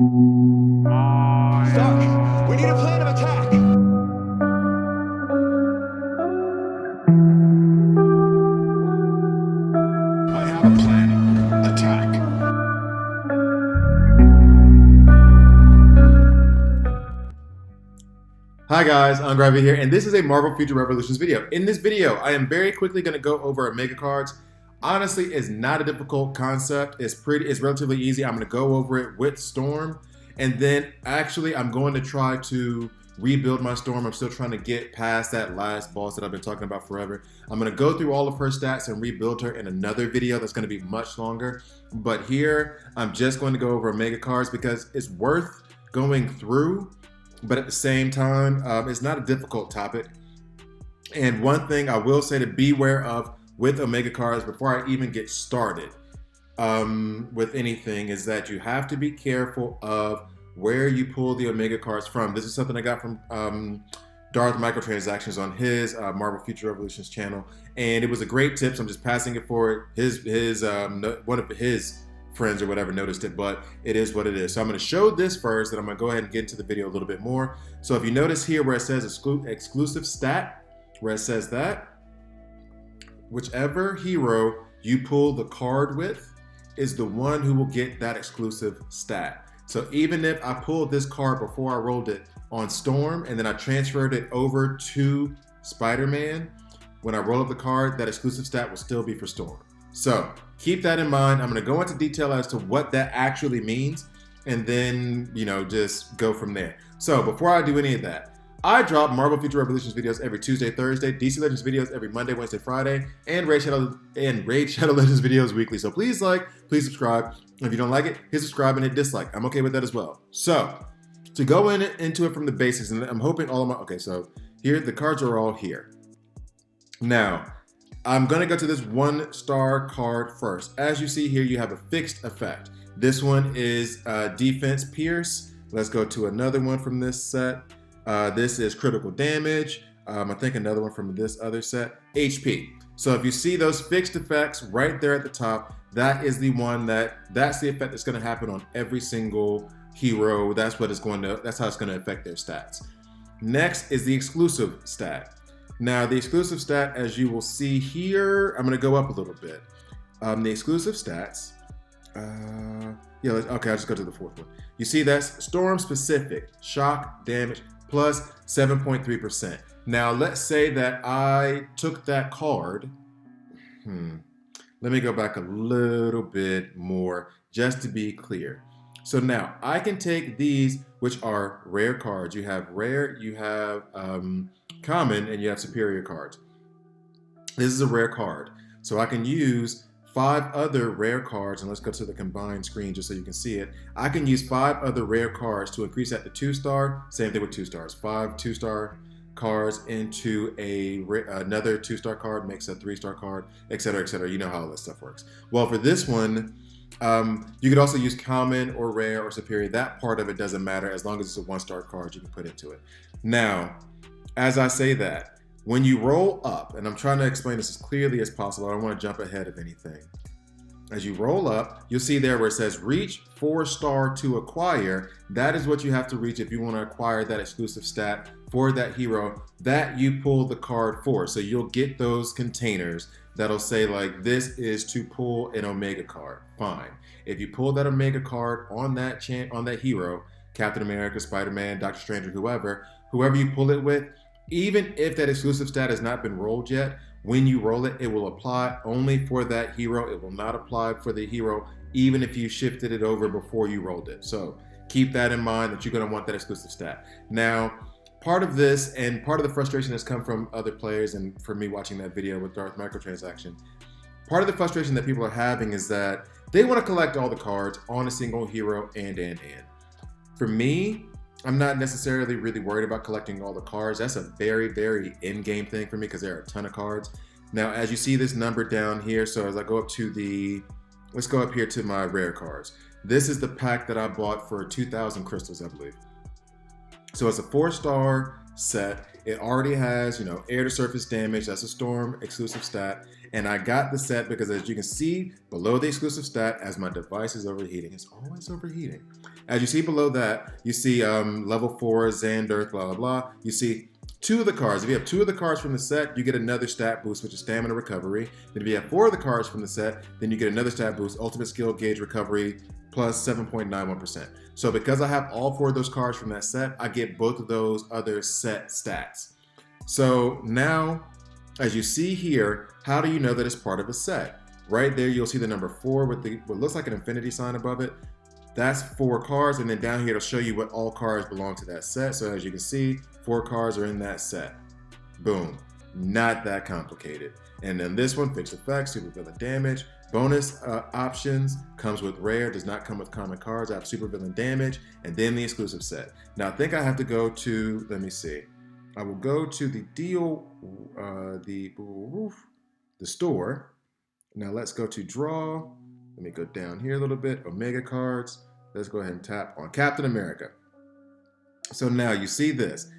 Stark, we need a plan of attack. I have a plan. Attack. Hi guys, Angreifer here, and this is a Marvel Future Revolutions video. In this video, I am very quickly going to go over Omega cards. Honestly, it's not a difficult concept. It's relatively easy. I'm going to go over it with Storm, and then actually I'm going to try to rebuild my Storm. I'm still trying to get past that last boss that I've been talking about forever. I'm going to go through all of her stats and rebuild her in another video that's going to be much longer. But here, I'm just going to go over Omega cards because it's worth going through. But at the same time, it's not a difficult topic. And one thing I will say to beware of with Omega cards before I even get started with anything is that you have to be careful of where you pull the Omega cards from. This is something I got from Darth Microtransactions on his Marvel Future Revolutions channel. And it was a great tip, so I'm just passing it forward. One of his friends or whatever noticed it, but it is what it is. So I'm going to show this first, and I'm going to go ahead and get into the video a little bit more. So if you notice here where it says exclusive stat, where it says that, whichever hero you pull the card with is the one who will get that exclusive stat. So even if I pulled this card before I rolled it on Storm and then I transferred it over to Spider-Man, when I roll up the card, that exclusive stat will still be for Storm. So keep that in mind. I'm going to go into detail as to what that actually means and then, just go from there. So before I do any of that, I drop Marvel Future Revolutions videos every Tuesday, Thursday, DC Legends videos every Monday, Wednesday, Friday, and Raid Shadow Legends videos weekly. So please please subscribe. If you don't like it, hit subscribe and hit dislike. I'm okay with that as well. So to go into it from the basics, and I'm hoping all of my, okay, so here, the cards are all here. Now, I'm going to go to this 1-star card first. As you see here, you have a fixed effect. This one is Defense Pierce. Let's go to another one from this set. This is Critical Damage. I think another one from this other set, HP. So if you see those fixed effects right there at the top, that is the one that's the effect that's going to happen on every single hero. That's how it's going to affect their stats. Next is the exclusive stat. Now, the exclusive stat, as you will see here, I'm going to go up a little bit. The exclusive stats, okay, I'll just go to the fourth one. You see that's Storm specific, shock damage, plus 7.3%. Now, let's say that I took that card. Let me go back a little bit more, just to be clear. So now, I can take these, which are rare cards. You have rare, you have common, and you have superior cards. This is a rare card. So I can use 5 other rare cards, and let's go to the combined screen just so you can see it. I can use 5 other rare cards to increase that to 2-star. Same thing with 2 stars. 5 2-star cards into another 2-star card makes a 3-star card, etc., etc. You know how all this stuff works. Well, for this one, you could also use common or rare or superior. That part of it doesn't matter as long as it's a 1-star card you can put into it. Now, as I say that, when you roll up, and I'm trying to explain this as clearly as possible, I don't want to jump ahead of anything. As you roll up, you'll see there where it says reach 4-star to acquire. That is what you have to reach if you want to acquire that exclusive stat for that hero that you pull the card for. So you'll get those containers that'll say like, this is to pull an Omega card. Fine. If you pull that Omega card on that hero, Captain America, Spider-Man, Doctor Strange, or whoever you pull it with, even if that exclusive stat has not been rolled yet, when you roll it, it will apply only for that hero. It will not apply for the hero, even if you shifted it over before you rolled it. So keep that in mind that you're going to want that exclusive stat. Now, part of this and part of the frustration has come from other players and for me watching that video with Darth Microtransaction. Part of the frustration that people are having is that they want to collect all the cards on a single hero and. For me, I'm not necessarily really worried about collecting all the cards. That's a very, very in-game thing for me because there are a ton of cards. Now, as you see this number down here, so as I go up to let's go up here to my rare cards. This is the pack that I bought for 2,000 crystals, I believe. So it's a 4-star set. It already has, air to surface damage. That's a Storm exclusive stat. And I got the set because, as you can see below the exclusive stat, as my device is overheating, it's always overheating. As you see below that, you see level 4, Xander, blah, blah, blah. You see 2 of the cards. If you have 2 of the cards from the set, you get another stat boost, which is stamina recovery. Then if you have 4 of the cards from the set, then you get another stat boost, ultimate skill gauge recovery, plus 7.91%. So because I have all 4 of those cards from that set, I get both of those other set stats. So now, as you see here, how do you know that it's part of a set? Right there, you'll see the number 4 with what looks like an infinity sign above it. That's 4 cards, and then down here it'll show you what all cards belong to that set. So as you can see, 4 cards are in that set. Boom. Not that complicated. And then this one, fixed effects, super villain damage. Bonus options comes with rare, does not come with common cards. I have super villain damage, and then the exclusive set. Now I think I have to go to, let me see. I will go to the deal, the store. Now let's go to draw. Let me go down here a little bit. Omega cards. Let's go ahead and tap on Captain America. So now you see this.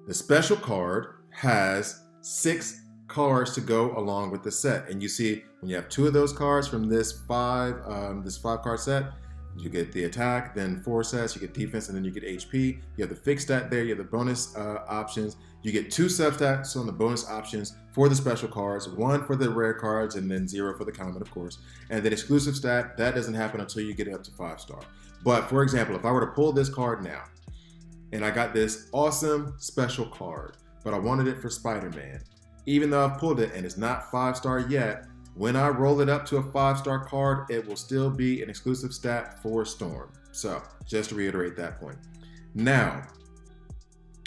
The special card has 6 cards to go along with the set, and you see when you have 2 of those cards from this 5 card set, you get the attack, then 4 sets, you get defense, and then you get HP. You have the fixed stat there, you have the bonus options. You get 2 substats on the bonus options for the special cards, 1 for the rare cards, and then 0 for the common, of course. And then exclusive stat, that doesn't happen until you get it up to 5-star. But for example, if I were to pull this card now, and I got this awesome special card, but I wanted it for Spider-Man, even though I've pulled it and it's not 5-star yet, when I roll it up to a 5-star card, it will still be an exclusive stat for Storm. So just to reiterate that point. Now,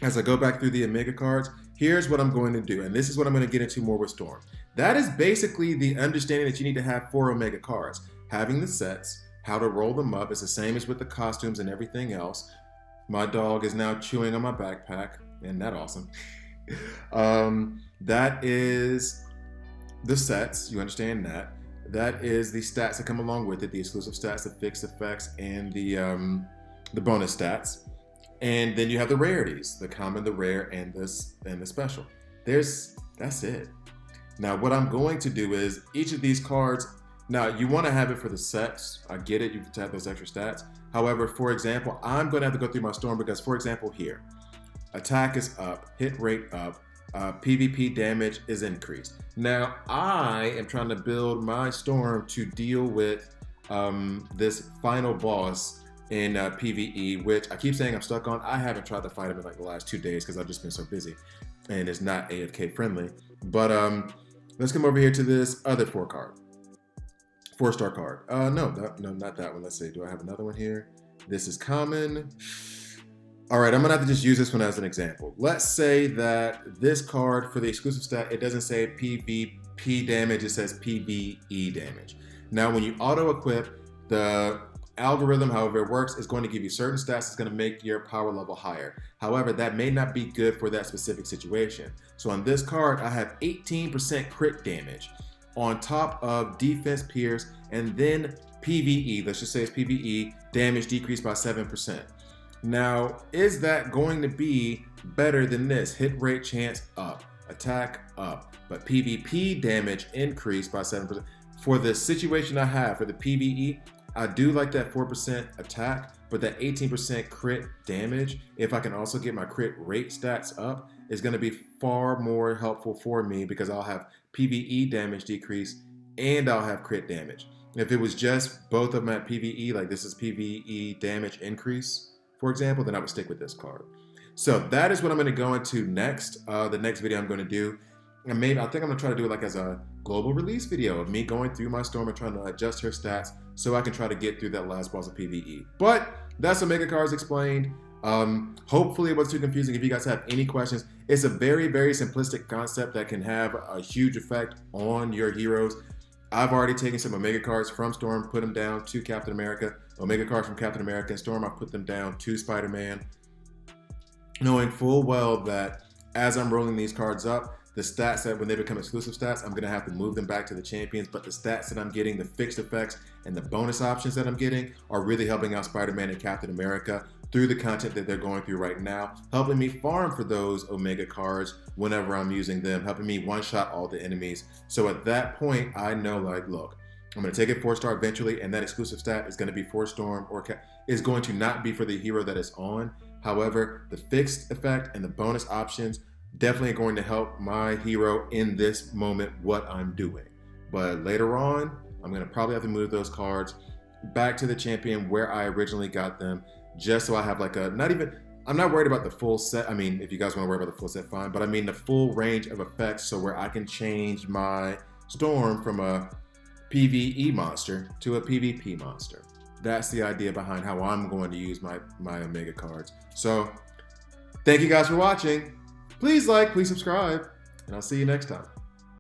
as I go back through the Omega cards, here's what I'm going to do. And this is what I'm going to get into more with Storm. That is basically the understanding that you need to have for Omega cards. Having the sets, how to roll them up. It's the same as with the costumes and everything else. My dog is now chewing on my backpack. Isn't that awesome? That is the sets, you understand that. That is the stats that come along with it, the exclusive stats, the fixed effects, and the bonus stats. And then you have the rarities, the common, the rare, and the special. That's it. Now what I'm going to do is each of these cards, now you want to have it for the sets. I get it, you can have those extra stats. However, for example, I'm going to have to go through my Storm because, for example, here, attack is up, hit rate up, PvP damage is increased. Now, I am trying to build my Storm to deal with this final boss in PvE, which I keep saying I'm stuck on. I haven't tried to fight him in like the last 2 days because I've just been so busy and it's not AFK friendly. But let's come over here to this other 4-star card. No, not that one. Let's see. Do I have another one here? This is common. All right, I'm gonna have to just use this one as an example. Let's say that this card for the exclusive stat, it doesn't say PvP damage, it says PvE damage. Now, when you auto-equip, the algorithm, however it works, is going to give you certain stats that's going to make your power level higher. However, that may not be good for that specific situation. So on this card, I have 18% crit damage on top of defense, pierce, and then PvE, let's just say it's PvE, damage decreased by 7%. Now, is that going to be better than this? Hit rate chance up, attack up, but PvP damage increased by 7%. For the situation I have for the PvE, I do like that 4% attack, but that 18% crit damage, if I can also get my crit rate stats up, is going to be far more helpful for me because I'll have PvE damage decrease and I'll have crit damage. If it was just both of them at PvE, like this is PvE damage increase, for example, then I would stick with this card. So that is what I'm going to go into next. The next video I'm going to do, and maybe I think I'm going to try to do it like as a global release video of me going through my Storm and trying to adjust her stats so I can try to get through that last boss of PvE. But that's Omega Cards Explained. Hopefully it wasn't too confusing. If you guys have any questions, it's a very, very simplistic concept that can have a huge effect on your heroes. I've already taken some Omega cards from Storm, put them down to Captain America. Omega cards from Captain America and Storm, I put them down to Spider-Man, knowing full well that as I'm rolling these cards up, the stats that when they become exclusive stats, I'm going to have to move them back to the champions, but the stats that I'm getting, the fixed effects, and the bonus options that I'm getting are really helping out Spider-Man and Captain America through the content that they're going through right now, helping me farm for those Omega cards whenever I'm using them, helping me one-shot all the enemies. So at that point, I know, like, look, I'm going to take it 4-star eventually, and that exclusive stat is going to be 4-storm or is going to not be for the hero that is on. However, the fixed effect and the bonus options definitely are going to help my hero in this moment, what I'm doing. But later on, I'm going to probably have to move those cards back to the champion where I originally got them, just so I have like I'm not worried about the full set. I mean, if you guys want to worry about the full set, fine. But I mean the full range of effects, so where I can change my Storm from a PvE monster to a PvP monster. That's the idea behind how I'm going to use my Omega cards. So, thank you guys for watching. Please like, please subscribe, and I'll see you next time.